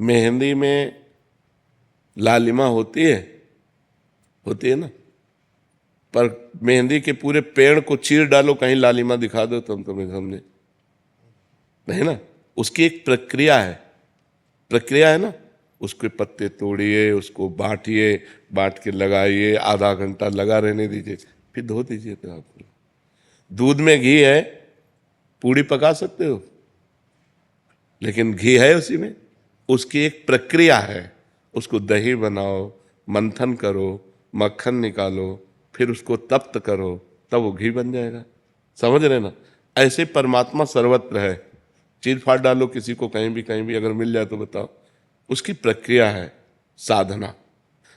मेहंदी में लालिमा होती है ना, पर मेहंदी के पूरे पेड़ को चीर डालो, कहीं लालिमा दिखा दो तुम तुम्हें सामने, नहीं ना। उसकी एक प्रक्रिया है ना। उसके पत्ते तोड़िए, उसको बांटिए, बांट के लगाइए, आधा घंटा लगा रहने दीजिए, फिर धो दीजिए। तो आपको दूध में घी है, पूड़ी पका सकते हो, लेकिन घी है उसी में। उसकी एक प्रक्रिया है, उसको दही बनाओ, मंथन करो, मक्खन निकालो, फिर उसको तप्त करो, तब वो घी बन जाएगा। समझ रहे ना। ऐसे परमात्मा सर्वत्र है। चीर फाड़ डालो किसी को, कहीं भी अगर मिल जाए तो बताओ। उसकी प्रक्रिया है साधना।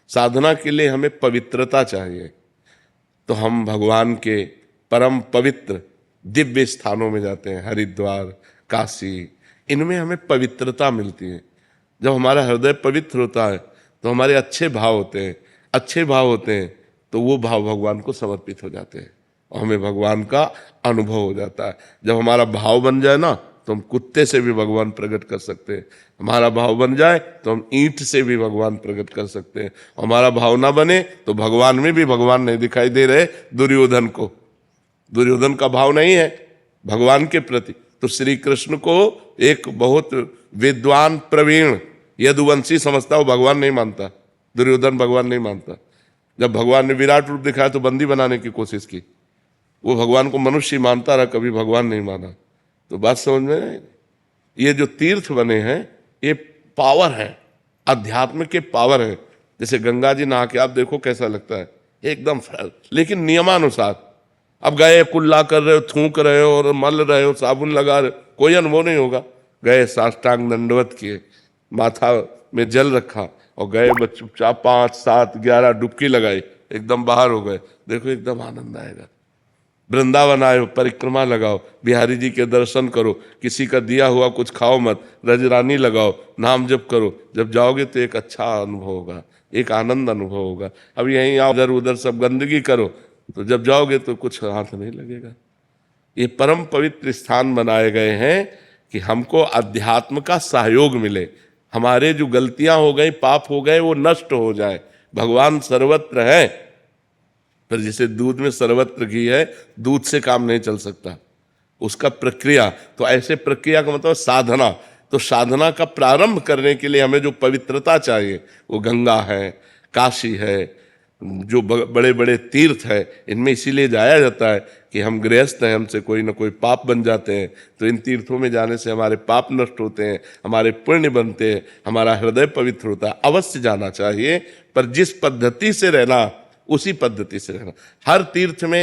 साधना के लिए हमें पवित्रता चाहिए। तो हम भगवान के परम पवित्र दिव्य स्थानों में जाते हैं, हरिद्वार, काशी। इनमें हमें पवित्रता मिलती है। जब हमारा हृदय पवित्र होता है तो हमारे अच्छे भाव होते हैं, अच्छे भाव होते हैं तो वो भाव भगवान को समर्पित हो जाते हैं और हमें भगवान का अनुभव हो जाता है। जब हमारा भाव बन जाए ना, तो हम कुत्ते से भी भगवान प्रकट कर सकते हैं। हमारा भाव बन जाए तो हम ईंट से भी भगवान प्रकट कर सकते हैं। हमारा भाव ना बने तो भगवान में भी भगवान नहीं दिखाई दे रहे दुर्योधन को। दुर्योधन का भाव नहीं है भगवान के प्रति। तो श्री कृष्ण को एक बहुत विद्वान प्रवीण यदुवंशी समझता, वो भगवान नहीं मानता। दुर्योधन भगवान नहीं मानता। जब भगवान ने विराट रूप दिखाया तो बंदी बनाने की कोशिश की। वो भगवान को मनुष्य मानता रहा, कभी भगवान नहीं माना। तो बात समझ में नहीं। ये जो तीर्थ बने हैं ये पावर है, अध्यात्म के पावर है। जैसे गंगा जी नहा के आप देखो कैसा लगता है, एकदम फ्रेश, लेकिन नियमानुसार। अब गए कुल्ला कर रहे हो, थूक रहे हो और मल रहे हो, साबुन लगा रहे हो, कोई अनुभव नहीं होगा। गए साष्टांग दंडवत किए, माथा में जल रखा और गए चुपचाप 5, 7, 11 डुबकी लगाई, एकदम बाहर हो गए। देखो एकदम आनंद आएगा। वृंदावन आए, परिक्रमा लगाओ, बिहारी जी के दर्शन करो, किसी का दिया हुआ कुछ खाओ मत, रजरानी लगाओ, नाम जप करो। जब जाओगे तो एक अच्छा अनुभव होगा, एक आनंद अनुभव होगा। अब यहीं आओ, इधर उधर सब गंदगी करो, तो जब जाओगे तो कुछ हाथ नहीं लगेगा। ये परम पवित्र स्थान बनाए गए हैं कि हमको अध्यात्म का सहयोग मिले, हमारे जो गलतियां हो गई, पाप हो गए, वो नष्ट हो जाए। भगवान सर्वत्र है, पर जैसे दूध में सर्वत्र घी है, दूध से काम नहीं चल सकता, उसका प्रक्रिया। तो ऐसे प्रक्रिया का मतलब साधना। तो साधना का प्रारंभ करने के लिए हमें जो पवित्रता चाहिए वो गंगा है, काशी है, जो बड़े बड़े तीर्थ है, इनमें इसीलिए जाया जाता है कि हम गृहस्थ हैं, हमसे कोई ना कोई पाप बन जाते हैं। तो इन तीर्थों में जाने से हमारे पाप नष्ट होते हैं, हमारे पुण्य बनते हैं, हमारा हृदय पवित्र होता है। अवश्य जाना चाहिए, पर जिस पद्धति से रहना उसी पद्धति से रहना। हर तीर्थ में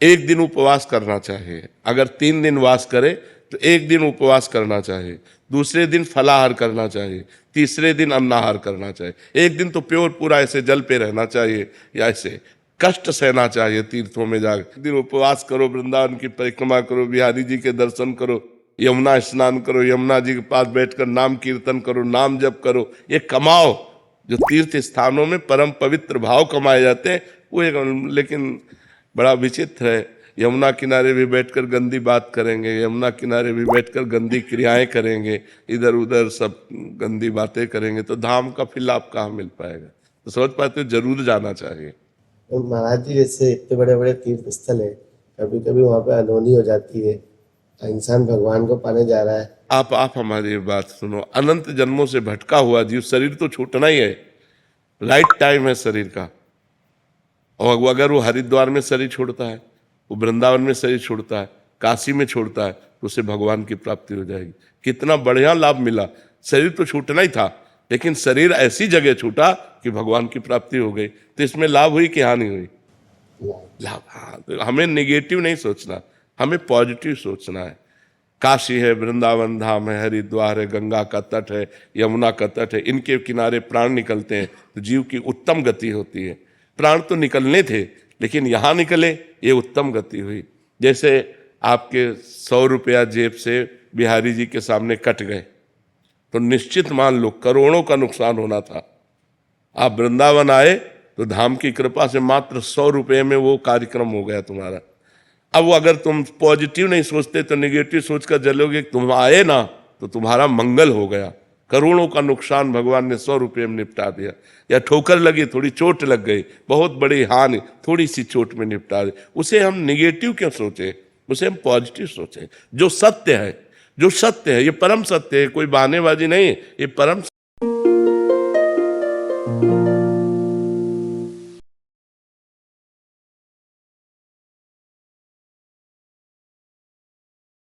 एक दिन उपवास करना चाहिए। अगर 3 दिन वास करे तो एक दिन उपवास करना चाहिए, दूसरे दिन फलाहार करना चाहिए, तीसरे दिन अन्नाहार करना चाहिए। एक दिन तो प्योर पूरा ऐसे जल पे रहना चाहिए, या ऐसे कष्ट सहना चाहिए तीर्थों में जाकर। एक दिन उपवास करो, वृंदावन की परिक्रमा करो, बिहारी जी के दर्शन करो, यमुना स्नान करो, यमुना जी के पास बैठकर नाम कीर्तन करो, नाम जप करो, ये कमाओ। जो तीर्थ स्थानों में परम पवित्र भाव कमाए जाते हैं वो एक, लेकिन बड़ा विचित्र है। यमुना किनारे भी बैठकर गंदी बात करेंगे, यमुना किनारे भी बैठकर गंदी क्रियाएं करेंगे, इधर उधर सब गंदी बातें करेंगे, तो धाम का फिर लाभ कहाँ मिल पाएगा। तो समझ पाते हो, जरूर जाना चाहिए। और महाराज जी जैसे इतने बड़े बड़े तीर्थ स्थल है, कभी कभी वहाँ पे अनहोनी हो जाती है, इंसान भगवान को पाने जा रहा है। आप हमारी बात सुनो। अनंत जन्मों से भटका हुआ जीव, शरीर तो छूटना ही है, राइट टाइम है शरीर का। और अगर वो हरिद्वार में शरीर छोड़ता है, वो वृंदावन में शरीर छोड़ता है, काशी में छोड़ता है, तो उसे भगवान की प्राप्ति हो जाएगी। कितना बढ़िया लाभ मिला। शरीर तो छूटना ही था, लेकिन शरीर ऐसी जगह छूटा कि भगवान की प्राप्ति हो गई। तो इसमें लाभ हुई कि हानि हुई? लाभ। हाँ, तो हमें नेगेटिव नहीं सोचना, हमें पॉजिटिव सोचना है। काशी है, वृंदावन धाम है, हरिद्वार है, गंगा का तट है, यमुना का तट है, इनके किनारे प्राण निकलते हैं तो जीव की उत्तम गति होती है। प्राण तो निकलने थे, लेकिन यहाँ निकले, ये उत्तम गति हुई। जैसे आपके 100 रुपया जेब से बिहारी जी के सामने कट गए, तो निश्चित मान लो करोड़ों का नुकसान होना था। आप वृंदावन आए तो धाम की कृपा से मात्र 100 रुपये में वो कार्यक्रम हो गया तुम्हारा। अब वो अगर तुम पॉजिटिव नहीं सोचते तो नेगेटिव सोचकर जलोगे, तुम आए ना तो तुम्हारा मंगल हो गया, करोड़ों का नुकसान भगवान ने 100 रुपये में निपटा दिया। या ठोकर लगी, थोड़ी चोट लग गई, बहुत बड़ी हानि थोड़ी सी चोट में निपटा दी। उसे हम निगेटिव क्यों सोचे, उसे हम पॉजिटिव सोचे। जो सत्य है, जो सत्य है, ये परम सत्य है, कोई बहानेबाजी नहीं, ये परम